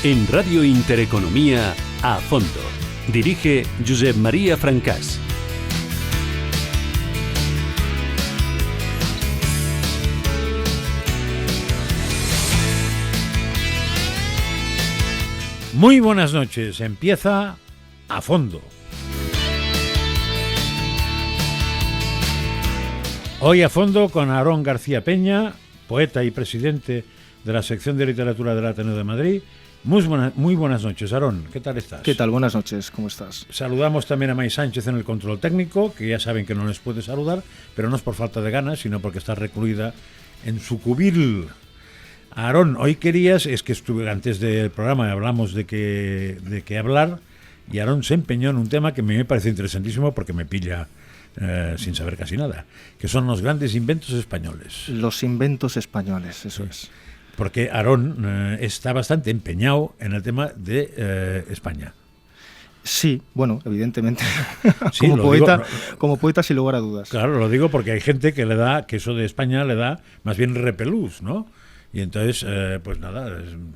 En Radio Intereconomía, A Fondo. Dirige Josep María Francàs. Muy buenas noches, empieza A Fondo. Hoy A Fondo con Aarón García Peña, poeta y presidente de la sección de literatura del Ateneo de Madrid. Muy buenas noches, Aarón, ¿qué tal estás? ¿Qué tal? Buenas noches, ¿cómo estás? Saludamos también a May Sánchez en el control técnico, que ya saben que no les puede saludar, pero no es por falta de ganas, sino porque está recluida en su cubil. Aarón, hoy querías, es que estuve antes del programa, hablamos de qué hablar, y Aarón se empeñó en un tema que a mí me parece interesantísimo porque me pilla sin saber casi nada, que son los grandes inventos españoles. Los inventos españoles, eso es. Porque Aarón está bastante empeñado en el tema de España. Sí, bueno, evidentemente, Sí, como poeta sin lugar a dudas. Claro, lo digo porque hay gente que eso de España le da más bien repelús, ¿no? Y entonces, pues nada,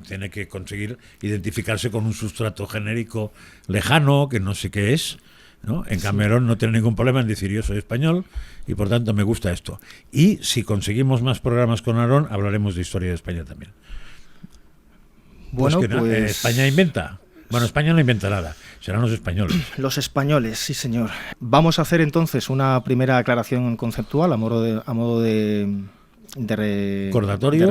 tiene que conseguir identificarse con un sustrato genérico lejano, que no sé qué es, ¿no? En cambio, Aarón no tiene ningún problema en decir yo soy español y por tanto me gusta esto. Y si conseguimos más programas con Aarón, hablaremos de historia de España también. Bueno, pues España inventa. Bueno, España no inventa nada, serán los españoles. Los españoles, sí señor. Vamos a hacer entonces una primera aclaración conceptual a modo de recordatorio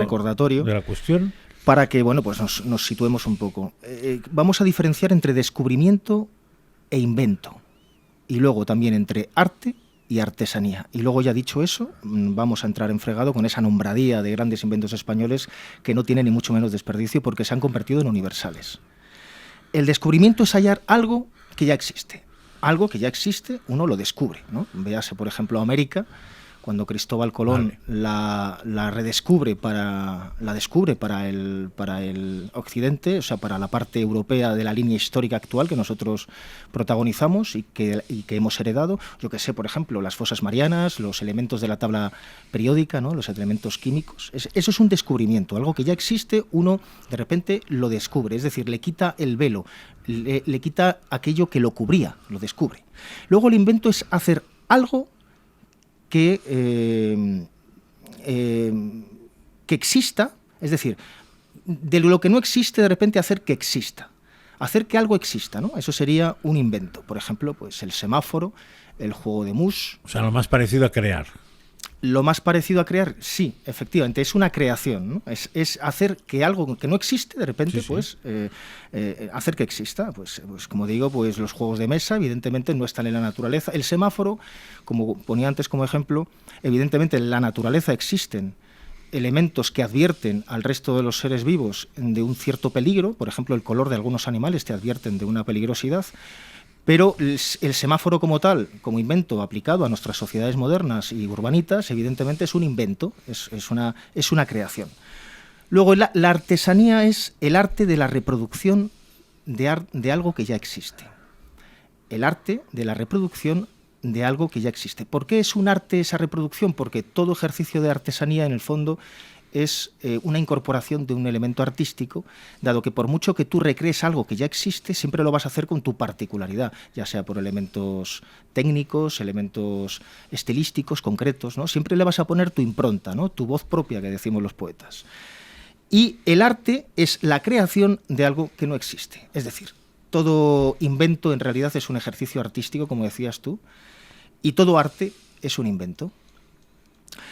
de la cuestión, para que pues nos situemos un poco. Vamos a diferenciar entre descubrimiento e invento, y luego también entre arte y artesanía. Y luego, ya dicho eso, vamos a entrar en fregado con esa nombradía de grandes inventos españoles que no tienen ni mucho menos desperdicio porque se han convertido en universales. El descubrimiento es hallar algo que ya existe. Algo que ya existe, uno lo descubre, ¿no? Véase, por ejemplo, América, cuando Cristóbal Colón la descubre para el occidente, o sea, para la parte europea de la línea histórica actual que nosotros protagonizamos y que hemos heredado. Yo que sé, por ejemplo, las fosas marianas, los elementos de la tabla periódica, ¿no? Los elementos químicos. Eso es un descubrimiento, algo que ya existe, uno de repente lo descubre, es decir, le quita el velo, le quita aquello que lo cubría, lo descubre. Luego el invento es hacer algo que exista, es decir, de lo que no existe de repente hacer que exista, hacer que algo exista, ¿no? Eso sería un invento. Por ejemplo, pues el semáforo, el juego de mus. O sea, lo más parecido a crear. Lo más parecido a crear, sí, efectivamente, es una creación, ¿no? Es hacer que algo que no existe, de repente, hacer que exista. Pues como digo, pues los juegos de mesa, evidentemente, no están en la naturaleza. El semáforo, como ponía antes como ejemplo, evidentemente en la naturaleza existen elementos que advierten al resto de los seres vivos de un cierto peligro. Por ejemplo, el color de algunos animales te advierten de una peligrosidad. Pero el semáforo como tal, como invento aplicado a nuestras sociedades modernas y urbanitas, evidentemente es un invento, es una creación. Luego, la artesanía es el arte de la reproducción de algo que ya existe. El arte de la reproducción de algo que ya existe. ¿Por qué es un arte esa reproducción? Porque todo ejercicio de artesanía, en el fondo, es una incorporación de un elemento artístico, dado que por mucho que tú recrees algo que ya existe, siempre lo vas a hacer con tu particularidad, ya sea por elementos técnicos, elementos estilísticos, concretos, ¿no? Siempre le vas a poner tu impronta, ¿no? Tu voz propia, que decimos los poetas. Y el arte es la creación de algo que no existe. Es decir, todo invento en realidad es un ejercicio artístico, como decías tú, y todo arte es un invento.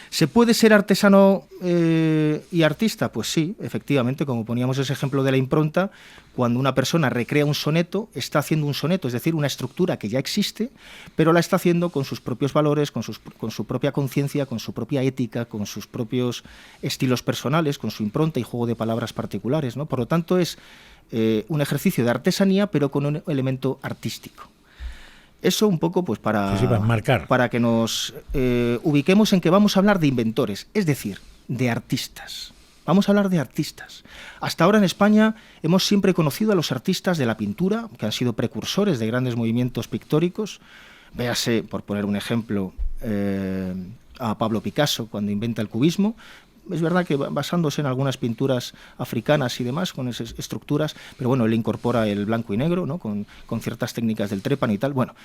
¿Se puede ser artesano y artista? Pues sí, efectivamente, como poníamos ese ejemplo de la impronta, cuando una persona recrea un soneto, está haciendo un soneto, es decir, una estructura que ya existe, pero la está haciendo con sus propios valores, con su propia conciencia, con su propia ética, con sus propios estilos personales, con su impronta y juego de palabras particulares, ¿no? Por lo tanto, es un ejercicio de artesanía, pero con un elemento artístico. Eso un poco pues para que nos ubiquemos en que vamos a hablar de inventores, es decir, de artistas. Vamos a hablar de artistas. Hasta ahora en España hemos siempre conocido a los artistas de la pintura, que han sido precursores de grandes movimientos pictóricos. Véase, por poner un ejemplo, a Pablo Picasso cuando inventa el cubismo. es verdad que basándose en algunas pinturas africanas y demás, con esas estructuras, pero bueno, él incorpora el blanco y negro, ¿no? con ciertas técnicas del trépano y tal. Bueno,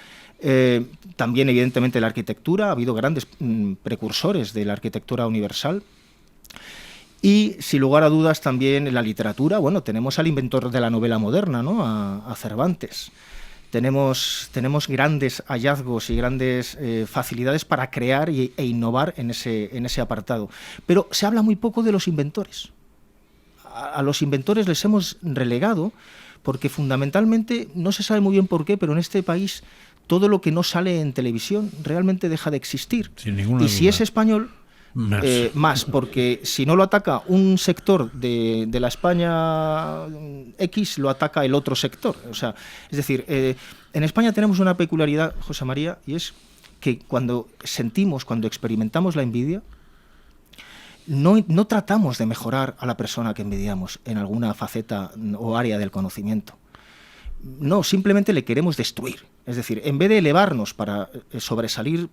también evidentemente la arquitectura, ha habido grandes precursores de la arquitectura universal. Y, sin lugar a dudas, también en la literatura, bueno, tenemos al inventor de la novela moderna, ¿no? a Cervantes. Tenemos grandes hallazgos y grandes facilidades para crear e innovar en ese apartado. Pero se habla muy poco de los inventores. A los inventores les hemos relegado porque fundamentalmente, no se sabe muy bien por qué, pero en este país todo lo que no sale en televisión realmente deja de existir. Sin ninguna y si duda. es español... Más, porque si no lo ataca un sector de la España X, lo ataca el otro sector. O sea, es decir, en España tenemos una peculiaridad, José María, y es que cuando experimentamos la envidia, no tratamos de mejorar a la persona que envidiamos en alguna faceta o área del conocimiento. No, simplemente le queremos destruir. Es decir, en vez de elevarnos para sobresalir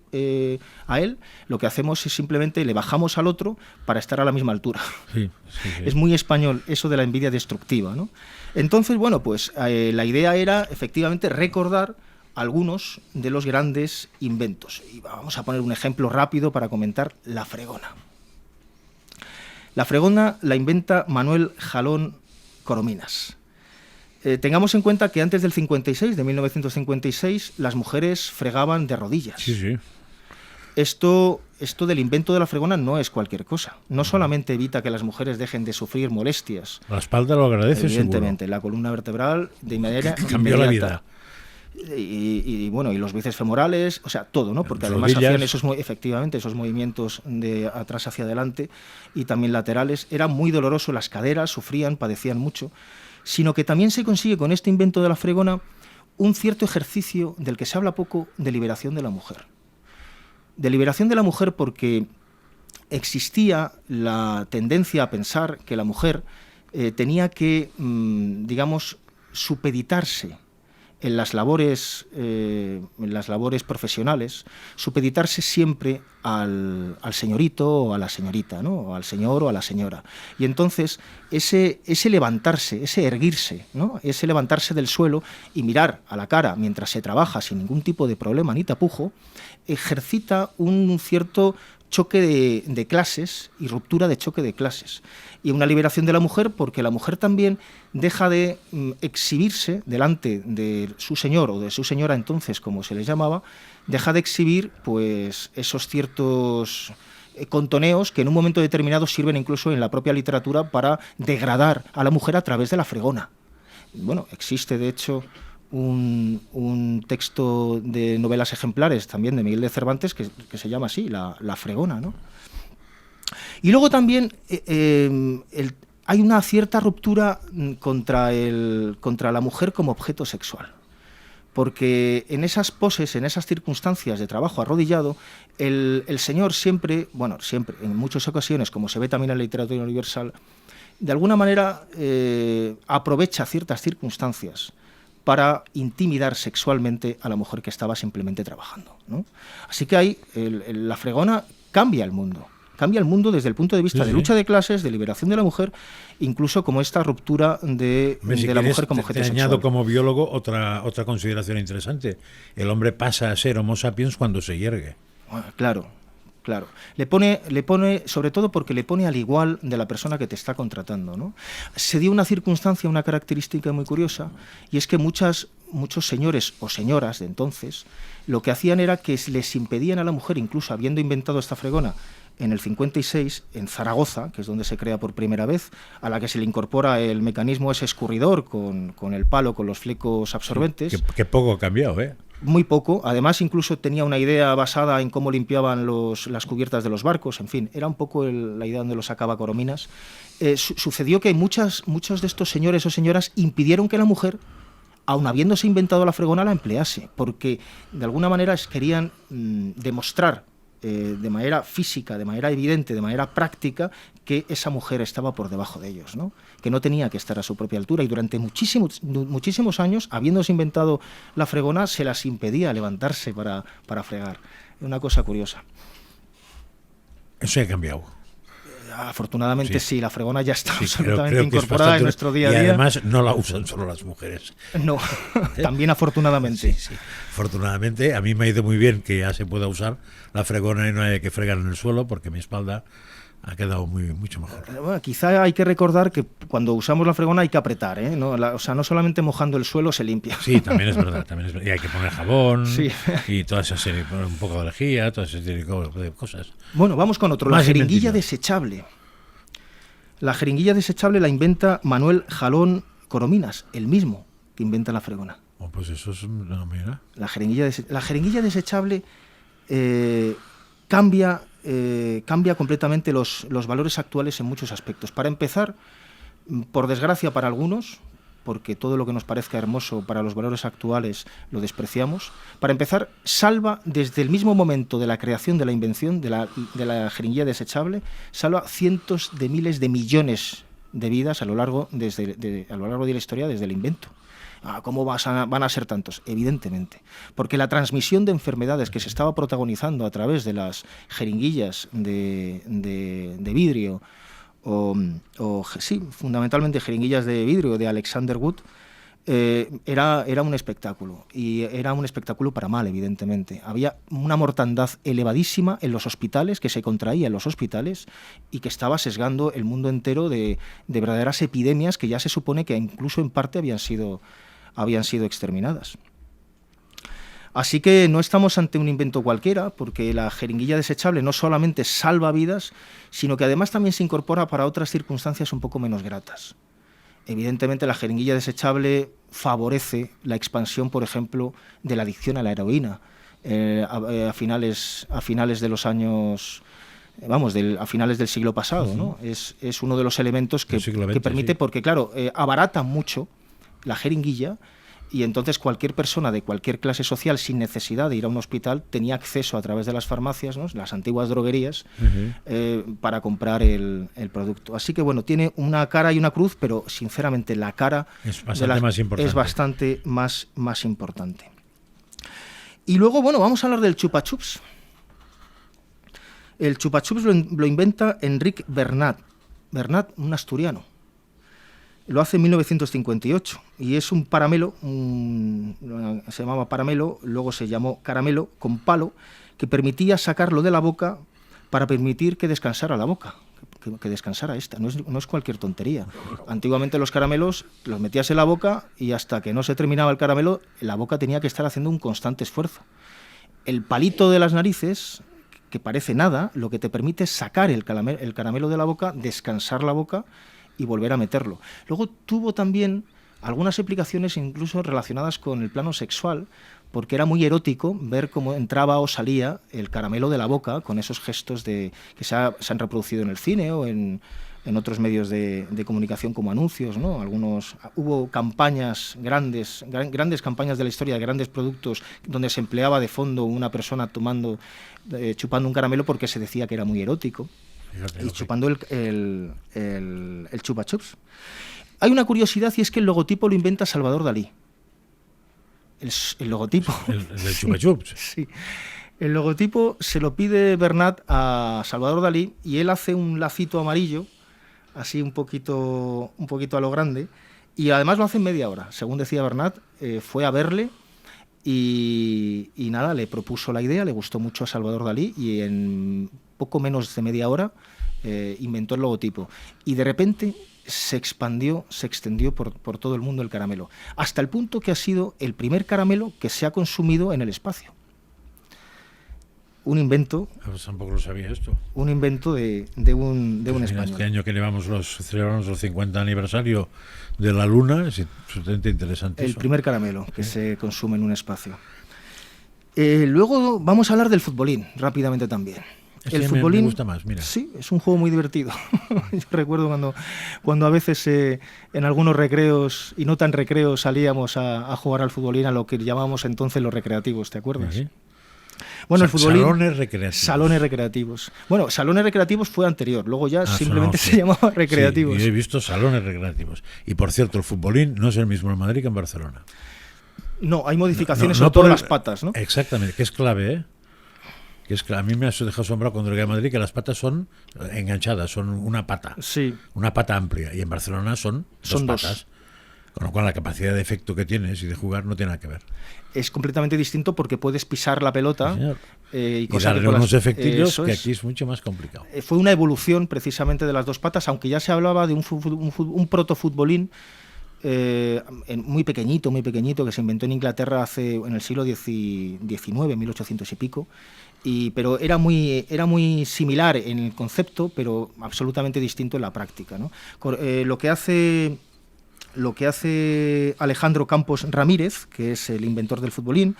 a él, lo que hacemos es simplemente le bajamos al otro para estar a la misma altura. Sí. Es muy español eso de la envidia destructiva, ¿no? Entonces, bueno, pues la idea era efectivamente recordar algunos de los grandes inventos. Y vamos a poner un ejemplo rápido para comentar la fregona. La fregona la inventa Manuel Jalón Corominas. Tengamos en cuenta que antes del 56, de 1956, las mujeres fregaban de rodillas. Sí. Esto del invento de la fregona no es cualquier cosa. No solamente evita que las mujeres dejen de sufrir molestias. La espalda lo agradece, evidentemente, seguro. La columna vertebral de inmediata cambió la vida. Y bueno, y los bíceps femorales, o sea, todo, ¿no? Porque además Rodillas. hacían efectivamente esos movimientos de atrás hacia adelante y también laterales. Era muy doloroso, las caderas sufrían, padecían mucho. Sino que también se consigue con este invento de la fregona un cierto ejercicio del que se habla poco de liberación de la mujer. De liberación de la mujer porque existía la tendencia a pensar que la mujer tenía que, digamos, supeditarse en las labores profesionales, supeditarse siempre al señorito o a la señorita, ¿no? O al señor o a la señora. Y entonces ese levantarse, ese erguirse, ¿no? Ese levantarse del suelo y mirar a la cara mientras se trabaja sin ningún tipo de problema ni tapujo, ejercita un cierto choque de clases y ruptura de choque de clases. Y una liberación de la mujer porque la mujer también deja de exhibirse delante de su señor o de su señora entonces, como se les llamaba, deja de exhibir pues esos ciertos contoneos que en un momento determinado sirven incluso en la propia literatura para degradar a la mujer a través de la fregona. Bueno, existe de hecho un texto de novelas ejemplares también de Miguel de Cervantes que se llama así, La fregona, ¿no? Y luego también hay una cierta ruptura contra la mujer como objeto sexual. Porque en esas poses, en esas circunstancias de trabajo arrodillado, el señor siempre, en muchas ocasiones, como se ve también en la literatura universal, de alguna manera aprovecha ciertas circunstancias para intimidar sexualmente a la mujer que estaba simplemente trabajando, ¿no? Así que ahí la fregona cambia el mundo. Cambia el mundo desde el punto de vista de lucha de clases, de liberación de la mujer, incluso como esta ruptura de la mujer como objeto sexual. Añado como biólogo otra consideración interesante. El hombre pasa a ser homo sapiens cuando se yergue. Claro. Le pone, sobre todo porque le pone al igual de la persona que te está contratando, ¿no? Se dio una circunstancia, una característica muy curiosa, y es que muchos señores o señoras de entonces lo que hacían era que les impedían a la mujer, incluso habiendo inventado esta fregona, en el 56, en Zaragoza, que es donde se crea por primera vez, a la que se le incorpora el mecanismo ese escurridor con el palo, con los flecos absorbentes. Que poco ha cambiado, ¿eh? Muy poco. Además, incluso tenía una idea basada en cómo limpiaban las cubiertas de los barcos. En fin, era un poco la idea donde lo sacaba Corominas. Sucedió que muchos de estos señores o señoras impidieron que la mujer, aun habiéndose inventado la fregona, la emplease, porque de alguna manera querían demostrar de manera física, de manera evidente, de manera práctica, que esa mujer estaba por debajo de ellos, ¿no? Que no tenía que estar a su propia altura, y durante muchísimos años, habiéndose inventado la fregona, se las impedía levantarse para fregar. Una cosa curiosa. Eso ha cambiado. Afortunadamente sí, la fregona ya está absolutamente creo incorporada en nuestro día a día. Y además no la usan solo las mujeres. No, también afortunadamente. Sí. Afortunadamente, a mí me ha ido muy bien que ya se pueda usar la fregona y no haya que fregar en el suelo, porque mi espalda ha quedado mucho mejor. Bueno, quizá hay que recordar que cuando usamos la fregona hay que apretar, ¿eh? No, o sea, no solamente mojando el suelo se limpia. Sí, también es verdad. Y hay que poner jabón y toda esa serie, un poco de lejía, toda esa serie de cosas. Bueno, vamos con otro. La jeringuilla desechable. La jeringuilla desechable la inventa Manuel Jalón Corominas, el mismo que inventa la fregona. Pues eso es una mira. La jeringuilla desechable cambia completamente los valores actuales en muchos aspectos. Para empezar, por desgracia para algunos, porque todo lo que nos parezca hermoso para los valores actuales lo despreciamos, para empezar, salva desde el mismo momento de la creación de la invención de la jeringuilla desechable, salva cientos de miles de millones de vidas a lo largo de la historia desde el invento. ¿Cómo van a ser tantos? Evidentemente, porque la transmisión de enfermedades que se estaba protagonizando a través de las jeringuillas de vidrio, fundamentalmente jeringuillas de vidrio de Alexander Wood, era un espectáculo, y era un espectáculo para mal, evidentemente. Había una mortandad elevadísima en los hospitales, que se contraía en los hospitales y que estaba sesgando el mundo entero de verdaderas epidemias que ya se supone que incluso en parte habían sido exterminadas. Así que no estamos ante un invento cualquiera, porque la jeringuilla desechable no solamente salva vidas, sino que además también se incorpora para otras circunstancias un poco menos gratas. Evidentemente la jeringuilla desechable favorece la expansión, por ejemplo, de la adicción a la heroína. A finales de los años... a finales del siglo pasado, ¿no? Es uno de los elementos que permite, porque claro, abarata mucho la jeringuilla, y entonces cualquier persona de cualquier clase social, sin necesidad de ir a un hospital, tenía acceso a través de las farmacias, ¿no?, las antiguas droguerías, para comprar el producto. Así que bueno, tiene una cara y una cruz, pero sinceramente la cara es bastante más importante. Y luego, bueno, vamos a hablar del chupa chups. El chupa chups lo inventa Enric Bernat, un asturiano. Lo hace en 1958 y es un paramelo, se llamaba paramelo, luego se llamó caramelo con palo, que permitía sacarlo de la boca para permitir que descansara la boca, que descansara esta. No es cualquier tontería. Antiguamente los caramelos los metías en la boca y hasta que no se terminaba el caramelo, la boca tenía que estar haciendo un constante esfuerzo. El palito de las narices, que parece nada, lo que te permite es sacar el caramelo de la boca, descansar la boca y volver a meterlo. Luego tuvo también algunas aplicaciones incluso relacionadas con el plano sexual, porque era muy erótico ver cómo entraba o salía el caramelo de la boca con esos gestos que se han reproducido en el cine o en otros medios de comunicación como anuncios, ¿no? Hubo campañas grandes campañas de la historia de grandes productos donde se empleaba de fondo una persona chupando un caramelo porque se decía que era muy erótico. Fíjate, y chupando el chupa chups. Hay una curiosidad, y es que el logotipo lo inventa Salvador Dalí. El logotipo. ¿El chupa chups? Sí. El logotipo se lo pide Bernat a Salvador Dalí y él hace un lacito amarillo, así un poquito a lo grande, y además lo hace en media hora. Según decía Bernat, fue a verle y nada, le propuso la idea, le gustó mucho a Salvador Dalí y en poco menos de media hora inventó el logotipo. Y de repente se extendió por todo el mundo el caramelo, hasta el punto que ha sido el primer caramelo que se ha consumido en el espacio. Un invento. Pues tampoco lo sabía esto. Un invento de un español. Este año que celebramos los 50 aniversario de la Luna, es absolutamente interesante. El primer caramelo que se consume en un espacio. Luego vamos a hablar del futbolín, rápidamente también. El futbolín me gusta más, mira. Sí, es un juego muy divertido. Yo recuerdo cuando a veces en algunos recreos y no tan recreos salíamos a jugar al futbolín, a lo que llamábamos entonces los recreativos, ¿te acuerdas? ¿Sí? Bueno, el futbolín, salones recreativos. Bueno, salones recreativos fue anterior, luego ya simplemente se llamaba recreativos. Sí, yo he visto salones recreativos. Y por cierto, el futbolín no es el mismo en Madrid que en Barcelona. No, hay modificaciones sobre todo en las patas, ¿no? Exactamente, que es clave, ¿eh? que es que a mí me ha dejado asombrado cuando llegué a Madrid que las patas son enganchadas, son una pata, Sí. una pata amplia, y en Barcelona son dos Dos. patas, con lo cual la capacidad de efecto que tienes y de jugar no tiene nada que ver. Es completamente distinto porque puedes pisar la pelota Sí, señor. y Y darle con unos efectillos eso que es. aquí es mucho más complicado. Fue una evolución precisamente de las dos patas, aunque ya se hablaba de un protofutbolín muy pequeñito, que se inventó en Inglaterra en el siglo XIX, 1800 y pico, pero era muy similar en el concepto, pero absolutamente distinto en la práctica, ¿no? Lo que hace Alejandro Campos Ramírez, que es el inventor del futbolín,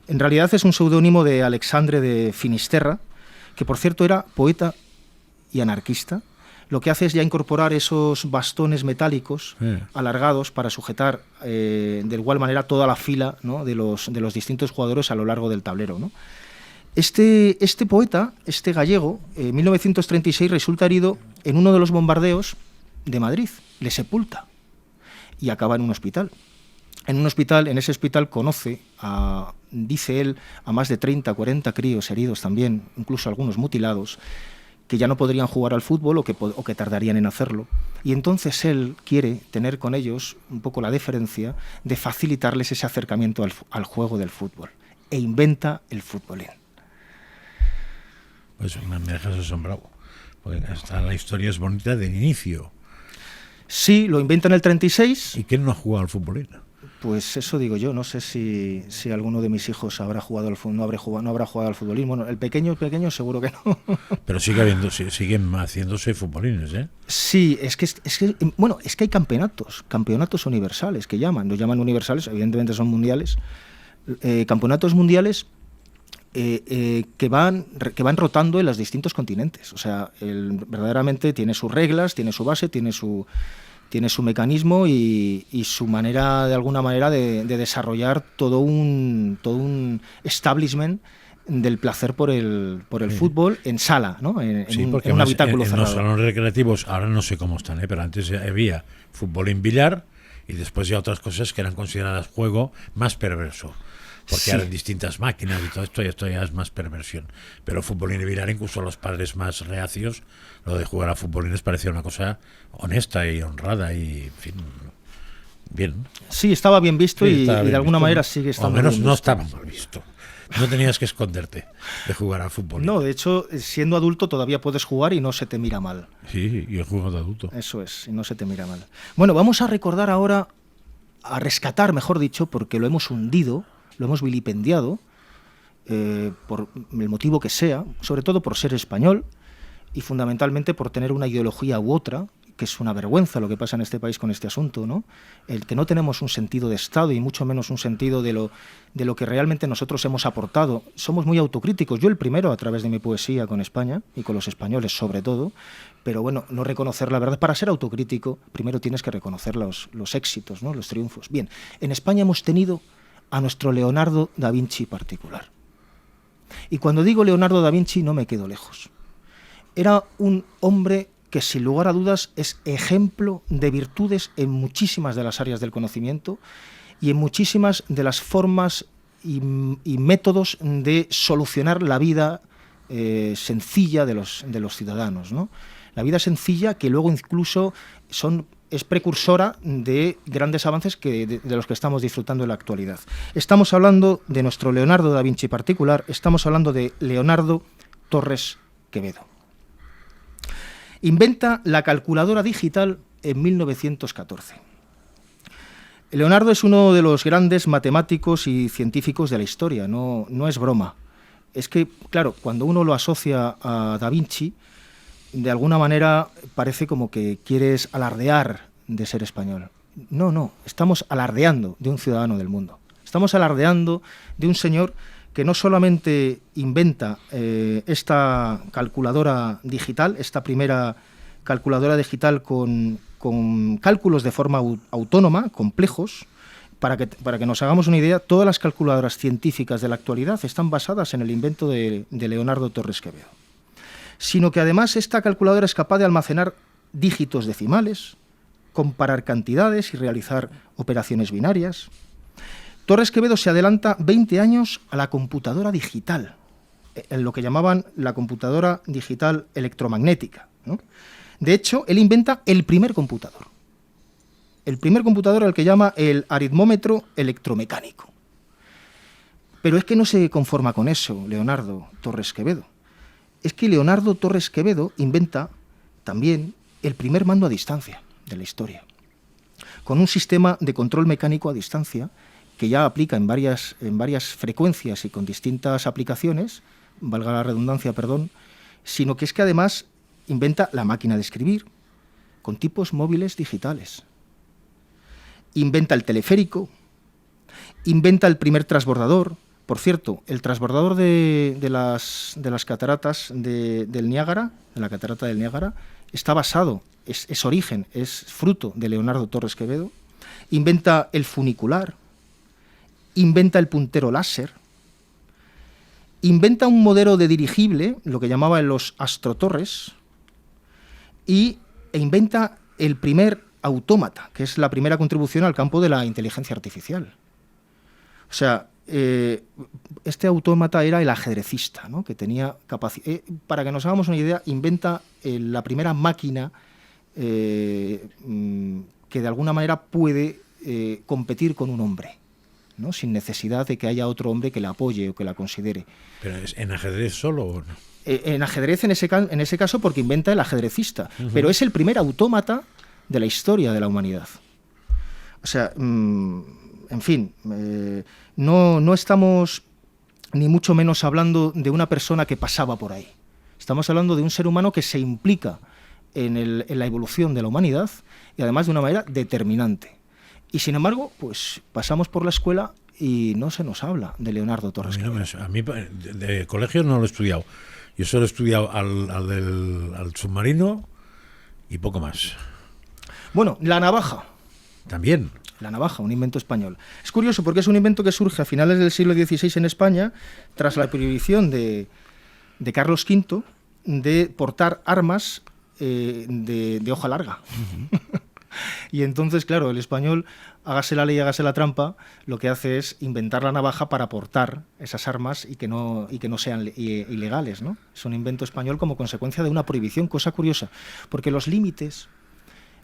en realidad es un seudónimo de Alexandre de Finisterra, que por cierto era poeta y anarquista. Lo que hace es ya incorporar esos bastones metálicos alargados para sujetar de igual manera toda la fila, ¿no?, de los distintos jugadores a lo largo del tablero, ¿no? Este poeta, este gallego, en 1936 resulta herido en uno de los bombardeos de Madrid, le sepulta y acaba en un hospital. En ese hospital conoce, dice él, a más de 30, 40 críos heridos también, incluso algunos mutilados, que ya no podrían jugar al fútbol o que tardarían en hacerlo. Y entonces él quiere tener con ellos un poco la deferencia de facilitarles ese acercamiento al juego del fútbol. E inventa el futbolín. Pues me dejas asombrado, porque hasta la historia es bonita de inicio. Sí, lo inventa en el 36. ¿Y quién no ha jugado al futbolín? Pues eso digo yo, no sé si alguno de mis hijos habrá jugado al fútbol, no habrá jugado al futbolín. Bueno, el pequeño seguro que no. Pero siguen haciéndose futbolines, ¿eh? Sí, es que hay campeonatos universales que los llaman universales, evidentemente son mundiales, campeonatos mundiales que van rotando en los distintos continentes. O sea, verdaderamente tiene sus reglas, tiene su base, tiene su mecanismo y su manera, de alguna manera, de desarrollar todo un establishment del placer por el fútbol en sala, ¿no? En un habitáculo cerrado. En los salones recreativos, ahora no sé cómo están, pero antes había fútbol en billar y después ya otras cosas que eran consideradas juego más perverso. Porque eran distintas máquinas y todo esto ya es más perversión. Pero fútbol y billar, incluso a los padres más reacios, lo de jugar a fútbol les parecía una cosa honesta y honrada y, en fin, bien. Sí, estaba bien visto, y de alguna manera sigue estando bien visto. O menos no estaba mal visto. No tenías que esconderte de jugar al fútbol. No, de hecho, siendo adulto todavía puedes jugar y no se te mira mal. Sí, y el juego de adulto. Eso es, y no se te mira mal. Bueno, vamos a recordar ahora, a rescatar, mejor dicho, porque lo hemos hundido, lo hemos vilipendiado, por el motivo que sea, sobre todo por ser español y fundamentalmente por tener una ideología u otra, que es una vergüenza lo que pasa en este país con este asunto, ¿no? El que no tenemos un sentido de Estado y mucho menos un sentido de lo que realmente nosotros hemos aportado. Somos muy autocríticos, yo el primero a través de mi poesía con España y con los españoles sobre todo, pero bueno, no reconocer la verdad. Para ser autocrítico primero tienes que reconocer los éxitos, ¿no?, los triunfos. Bien, en España hemos tenido a nuestro Leonardo da Vinci particular. Y cuando digo Leonardo da Vinci no me quedo lejos. Era un hombre que sin lugar a dudas es ejemplo de virtudes en muchísimas de las áreas del conocimiento y en muchísimas de las formas y métodos de solucionar la vida sencilla de los ciudadanos, ¿no? La vida sencilla que luego incluso es precursora de grandes avances de los que estamos disfrutando en la actualidad. Estamos hablando de nuestro Leonardo da Vinci particular, estamos hablando de Leonardo Torres Quevedo. Inventa la calculadora digital en 1914. Leonardo es uno de los grandes matemáticos y científicos de la historia, no es broma. Es que, claro, cuando uno lo asocia a Da Vinci, de alguna manera parece como que quieres alardear de ser español. No, estamos alardeando de un ciudadano del mundo. Estamos alardeando de un señor que no solamente inventa esta calculadora digital, esta primera calculadora digital con cálculos de forma autónoma, complejos. Para que nos hagamos una idea, todas las calculadoras científicas de la actualidad están basadas en el invento de Leonardo Torres Quevedo. Sino que además esta calculadora es capaz de almacenar dígitos decimales, comparar cantidades y realizar operaciones binarias. Torres Quevedo se adelanta 20 años a la computadora digital. en lo que llamaban la computadora digital electromagnética, ¿no? De hecho, él inventa el primer computador. El primer computador al que llama el aritmómetro electromecánico. Pero es que no se conforma con eso Leonardo Torres Quevedo. Es que Leonardo Torres Quevedo inventa también el primer mando a distancia de la historia, con un sistema de control mecánico a distancia que ya aplica en varias frecuencias y con distintas aplicaciones, valga la redundancia, perdón, sino que es que además inventa la máquina de escribir con tipos móviles digitales. Inventa el teleférico, inventa el primer transbordador. Por cierto, el transbordador de las cataratas del Niágara, de la catarata del Niágara, está basado, es fruto de Leonardo Torres Quevedo. Inventa el funicular, inventa el puntero láser, inventa un modelo de dirigible, lo que llamaba los astrotorres, e inventa el primer autómata, que es la primera contribución al campo de la inteligencia artificial. O sea, este autómata era el ajedrecista, ¿no? Que tenía capacidad. Para que nos hagamos una idea, inventa la primera máquina que de alguna manera puede competir con un hombre, ¿no? Sin necesidad de que haya otro hombre que la apoye o que la considere. ¿Pero es en ajedrez solo o no? En ajedrez en ese caso porque inventa el ajedrecista, pero es el primer autómata de la historia de la humanidad. O sea, en fin, no estamos ni mucho menos hablando de una persona que pasaba por ahí. Estamos hablando de un ser humano que se implica en la evolución de la humanidad y además de una manera determinante. Y sin embargo, pues pasamos por la escuela y no se nos habla de Leonardo Torres Quevedo. A mí de colegio no lo he estudiado. Yo solo he estudiado al submarino y poco más. Bueno, la navaja. También. La navaja, un invento español. Es curioso porque es un invento que surge a finales del siglo XVI en España, tras la prohibición de Carlos V de portar armas de hoja larga. Y entonces, claro, el español, hágase la ley, hágase la trampa, lo que hace es inventar la navaja para portar esas armas y que no sean ilegales, ¿no? Es un invento español como consecuencia de una prohibición, cosa curiosa, porque los límites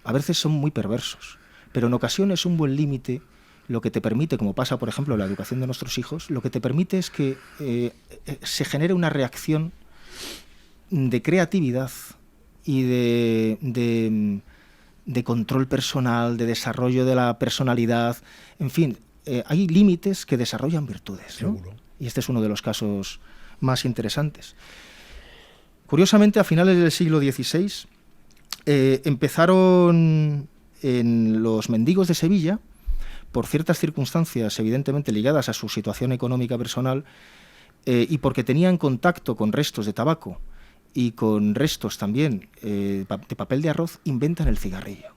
a veces son muy perversos, pero en ocasiones un buen límite lo que te permite, como pasa por ejemplo en la educación de nuestros hijos, lo que te permite es que se genere una reacción de creatividad y de control personal, de desarrollo de la personalidad, en fin, hay límites que desarrollan virtudes, ¿no? Seguro. Y este es uno de los casos más interesantes. Curiosamente, a finales del siglo XVI empezaron en los mendigos de Sevilla, por ciertas circunstancias evidentemente ligadas a su situación económica personal y porque tenían contacto con restos de tabaco y con restos también de papel de arroz, inventan el cigarrillo,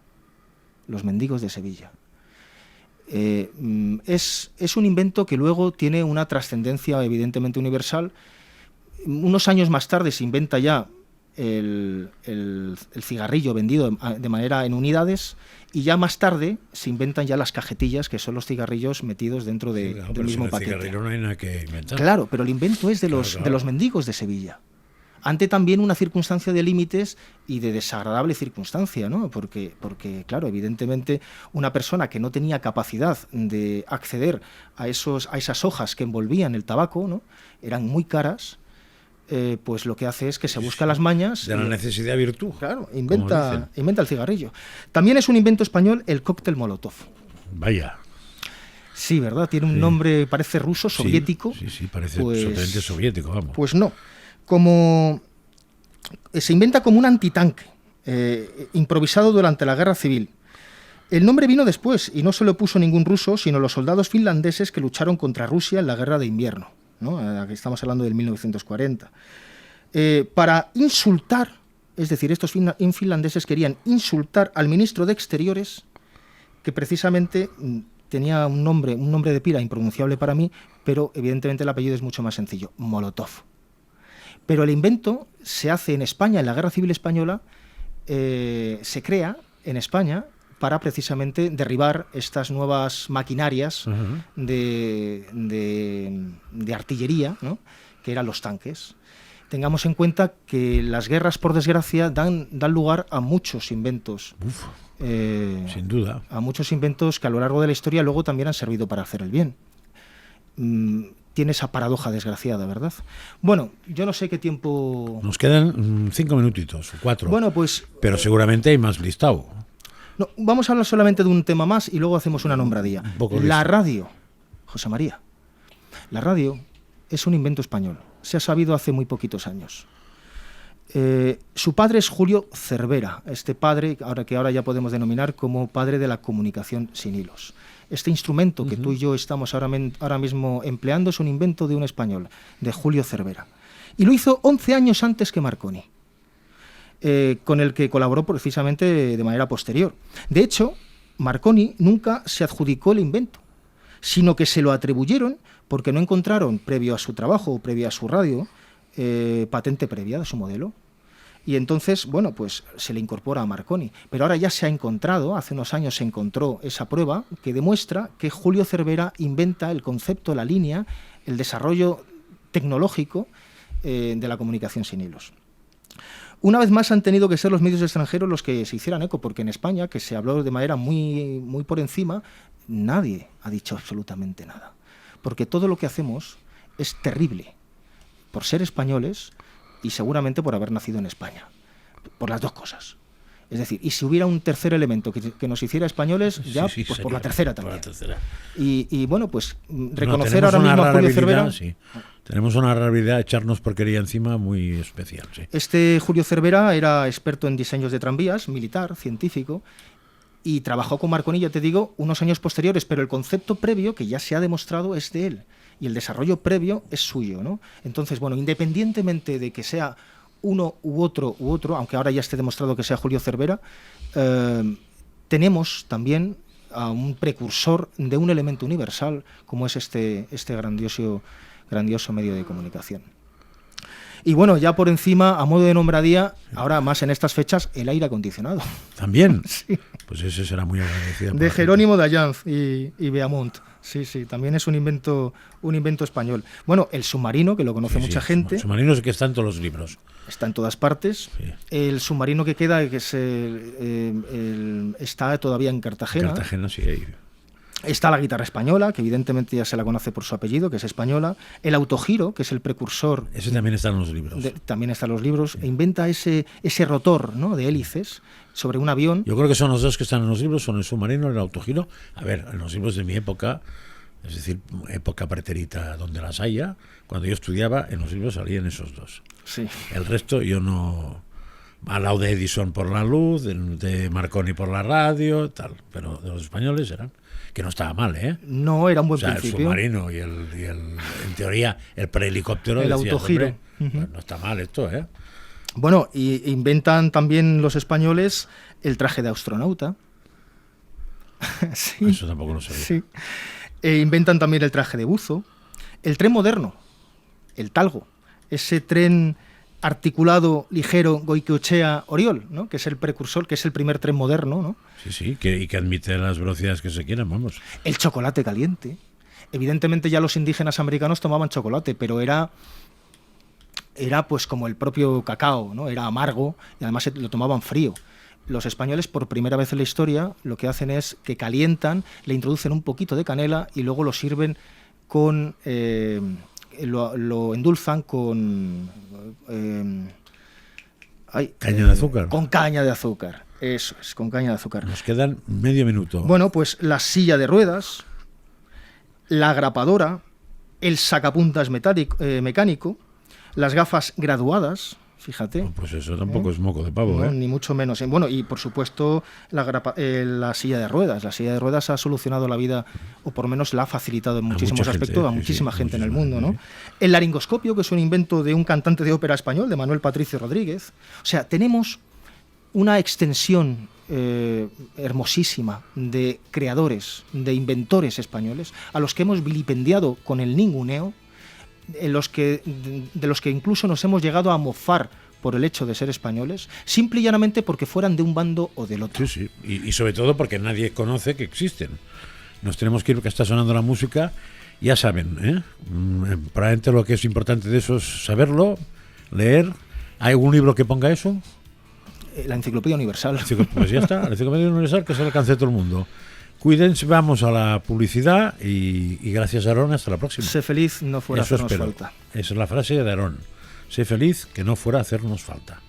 los mendigos de Sevilla. Es un invento que luego tiene una trascendencia evidentemente universal. Unos años más tarde se inventa ya el cigarrillo vendido de manera en unidades y ya más tarde se inventan ya las cajetillas, que son los cigarrillos metidos dentro del mismo paquete. El cigarrillo no hay nada que inventar. Claro, pero el invento es de los mendigos de Sevilla. Ante también una circunstancia de límites y de desagradable circunstancia, ¿no? Porque, claro, evidentemente una persona que no tenía capacidad de acceder a esas hojas que envolvían el tabaco, ¿no? Eran muy caras, pues lo que hace es que se busca las mañas. De la necesidad virtud. Claro, inventa el cigarrillo. También es un invento español el cóctel Molotov. Vaya. Sí, ¿verdad? Tiene un nombre, parece ruso, soviético. Sí, parece absolutamente soviético, vamos. Pues no. Se inventa como un antitanque, improvisado durante la Guerra Civil. El nombre vino después y no se lo puso ningún ruso, sino los soldados finlandeses que lucharon contra Rusia en la Guerra de Invierno, ¿no? Aquí estamos hablando del 1940. Para insultar, es decir, estos finlandeses querían insultar al ministro de Exteriores, que precisamente tenía un nombre de pila impronunciable para mí, pero evidentemente el apellido es mucho más sencillo, Molotov. Pero el invento se hace en España, en la Guerra Civil Española, se crea en España para precisamente derribar estas nuevas maquinarias de artillería, ¿no? que eran los tanques. Tengamos en cuenta que las guerras, por desgracia, dan lugar a muchos inventos. Sin duda. A muchos inventos que a lo largo de la historia luego también han servido para hacer el bien. Tiene esa paradoja desgraciada, ¿verdad? Bueno, yo no sé qué tiempo... Nos quedan 5 minutitos, 4. Bueno, pues... Pero seguramente hay más listado. No, vamos a hablar solamente de un tema más y luego hacemos una nombradilla. La radio, José María. La radio es un invento español. Se ha sabido hace muy poquitos años. Su padre es Julio Cervera, este padre que ahora ya podemos denominar como padre de la comunicación sin hilos. Este instrumento que tú y yo estamos ahora mismo empleando es un invento de un español, de Julio Cervera. Y lo hizo 11 años antes que Marconi, con el que colaboró precisamente de manera posterior. De hecho, Marconi nunca se adjudicó el invento, sino que se lo atribuyeron porque no encontraron, previo a su trabajo, previo a su radio, patente previa de su modelo. Y entonces, bueno, pues se le incorpora a Marconi. Pero ahora ya se ha encontrado, hace unos años se encontró esa prueba que demuestra que Julio Cervera inventa el concepto, la línea, el desarrollo tecnológico de la comunicación sin hilos. Una vez más han tenido que ser los medios extranjeros los que se hicieran eco, porque en España, que se habló de manera muy, muy por encima, nadie ha dicho absolutamente nada. Porque todo lo que hacemos es terrible, por ser españoles y seguramente por haber nacido en España, por las dos cosas. Es decir, y si hubiera un tercer elemento que nos hiciera españoles, ya sí, pues por la tercera también. La tercera. Y bueno, pues reconocer ahora mismo a Julio Cervera... Sí. Tenemos una rarabilidad, echarnos porquería encima muy especial. Sí. Este Julio Cervera era experto en diseños de tranvías, militar, científico, y trabajó con Marconi, ya te digo, unos años posteriores, pero el concepto previo, que ya se ha demostrado, es de él, y el desarrollo previo es suyo, ¿no? Entonces, bueno, independientemente de que sea uno u otro, aunque ahora ya esté demostrado que sea Julio Cervera, tenemos también a un precursor de un elemento universal, como es este grandioso medio de comunicación. Y bueno, ya por encima, a modo de nombradía, ahora más en estas fechas, el aire acondicionado. ¿También? Sí. Pues ese será muy agradecido. De Jerónimo Dayanz y Beaumont. Sí, también es un invento español. Bueno, el submarino, que lo conoce mucha gente. El submarino es el que está en todos los libros. Está en todas partes. Sí. El submarino que queda, que es está todavía en Cartagena. Cartagena, sí. Está la guitarra española, que evidentemente ya se la conoce por su apellido, que es española. El autogiro, que es el precursor. Ese también está en los libros. También está en los libros. Sí. Inventa ese rotor, ¿no?, de hélices sobre un avión. Yo creo que son los dos que están en los libros, son el submarino y el autogiro. A ver, en los libros de mi época, es decir, época preterita donde las haya, cuando yo estudiaba, en los libros salían esos dos. Sí. El resto yo no... Al lado de Edison por la luz, de Marconi por la radio, tal. Pero de los españoles eran... Que no estaba mal, ¿eh? No, era un buen principio. El submarino y en teoría, el prehelicóptero. El autogiro. Pues no está mal esto, ¿eh? Bueno, y inventan también los españoles el traje de astronauta. Sí. Eso tampoco lo sabía. Sí. Inventan también el traje de buzo. El tren moderno, el Talgo. Ese tren articulado, ligero, Goicoechea-Oriol, ¿no?, que es el precursor, que es el primer tren moderno, ¿no? Sí, y que admite las velocidades que se quieran, vamos. El chocolate caliente. Evidentemente ya los indígenas americanos tomaban chocolate, pero era pues como el propio cacao, ¿no? Era amargo y además lo tomaban frío. Los españoles, por primera vez en la historia, lo que hacen es que calientan, le introducen un poquito de canela y luego lo sirven con... Lo endulzan con... caña de azúcar. Con caña de azúcar. Eso es, con caña de azúcar. Nos quedan medio minuto. Bueno, pues la silla de ruedas, la grapadora, el sacapuntas mecánico, las gafas graduadas, fíjate. Pues eso tampoco es moco de pavo, no, ni mucho menos. Bueno, y por supuesto la silla de ruedas. La silla de ruedas ha solucionado la vida, o por lo menos la ha facilitado en muchísimos aspectos a muchísima gente en el mundo, ¿no? Sí. El laringoscopio, que es un invento de un cantante de ópera español, de Manuel Patricio Rodríguez. O sea, tenemos una extensión hermosísima de creadores, de inventores españoles, a los que hemos vilipendiado con el ninguneo, de los que incluso nos hemos llegado a mofar por el hecho de ser españoles, simple y llanamente porque fueran de un bando o del otro. Sí, y sobre todo porque nadie conoce que existen. Nos tenemos que ir porque está sonando la música Ya saben, probablemente lo que es importante de eso es saberlo, leer. ¿Hay algún libro que ponga eso? La Enciclopedia Universal. Pues ya está, la Enciclopedia Universal, que se le alcance a todo el mundo. Cuídense, vamos a la publicidad y gracias, Aarón, hasta la próxima. Sé feliz, no fuera a hacernos falta. Esa es la frase de Aarón. Sé feliz, que no fuera a hacernos falta.